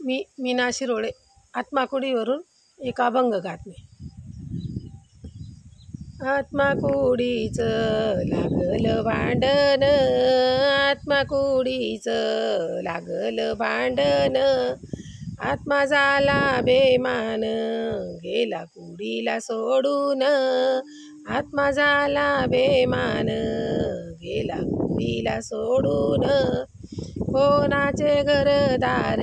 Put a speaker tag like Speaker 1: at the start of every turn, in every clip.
Speaker 1: मी मीना शिरोळे आत्माकुडीवरून एक अभंग गाते. आत्माकुडीचं लागलं भांडण, आत्माकुडीचं लागलं भांडण. आत्मा झाला बेमान, गेला कुडीला सोडून. आत्मा झाला बेमान, गेला कुडीला सोडून. कोणाचे घरदार,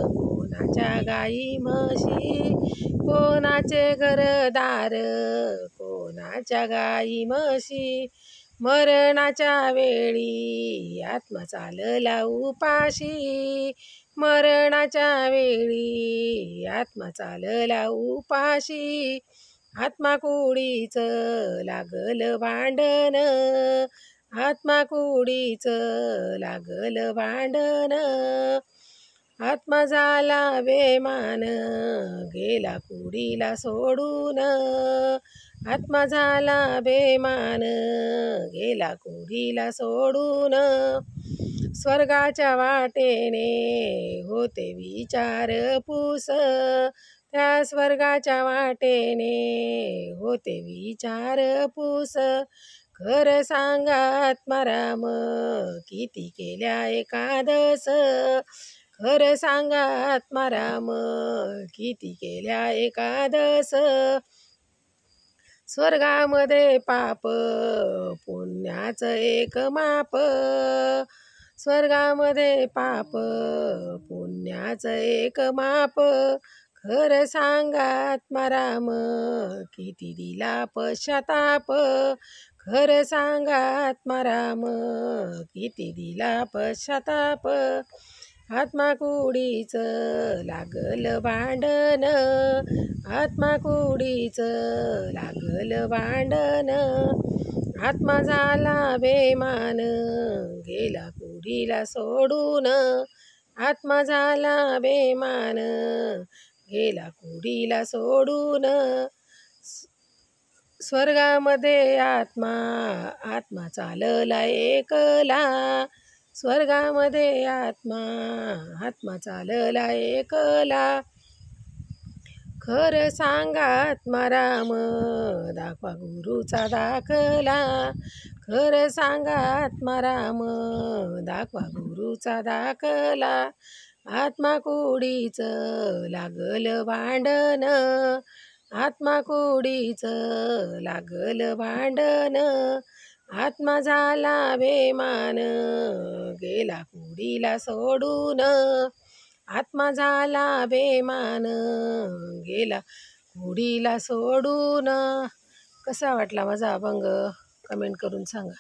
Speaker 1: कोणाच्या गाई म्हशी, कोणाचे घरदार, कोणाच्या गाई म्हशी. मरणाच्या वेळी आत्मा चालला उपाशी, मरणाच्या वेळी आत्मा चालला उपाशी. आत्माकुडीचं लागलं भांडण, आत्माकुडीचं लागलं भांडण. आत्मा झाला बेमान, गेला कुडीला सोडून. आत्मा झाला बेमान, गेला कुडीला सोडून. स्वर्गाच्या वाटेने होते विचारपूस, त्या स्वर्गाच्या वाटेने होते विचारपूस. खरं सांगा आत्माराम, किती केल्या एकादस. खरं सांगा आत्माराम, किती केल्या एकादस. स्वर्गामध्ये पाप पुण्याचं एक माप, स्वर्गामध्ये पाप पुण्याचं एक माप. खरं सांगा आत्माराम, किती दिला पश्चाताप. खरं सांगा आत्माराम, किती दिला पश्चाताप. आत्माकुडीचं लागलं भांडण, आत्माकुडीचं लागलं भांडण. आत्मा झाला बेमान, गेला कुडीला सोडून. आत्मा झाला बेमान, गेला कुडीला सोडून. स्वर्गामध्ये आत्मा चालला एकला, स्वर्गामध्ये आत्मा चालला एकला. खरं सांगा आत्माराम, दाखवा गुरुचा दाखला. खरं सांगा आत्माराम, दाखवा गुरुचा दाखला. आत्माकुडीचं लागलं भांडण, आत्माकुडीचं लागलं भांडण. आत्मा झाला बेमान, गेला कुडीला सोडून. आत्मा झाला बेमान, गेला कुडीला सोडून. कसा वाटला माझा अभंग कमेंट करून सांगा.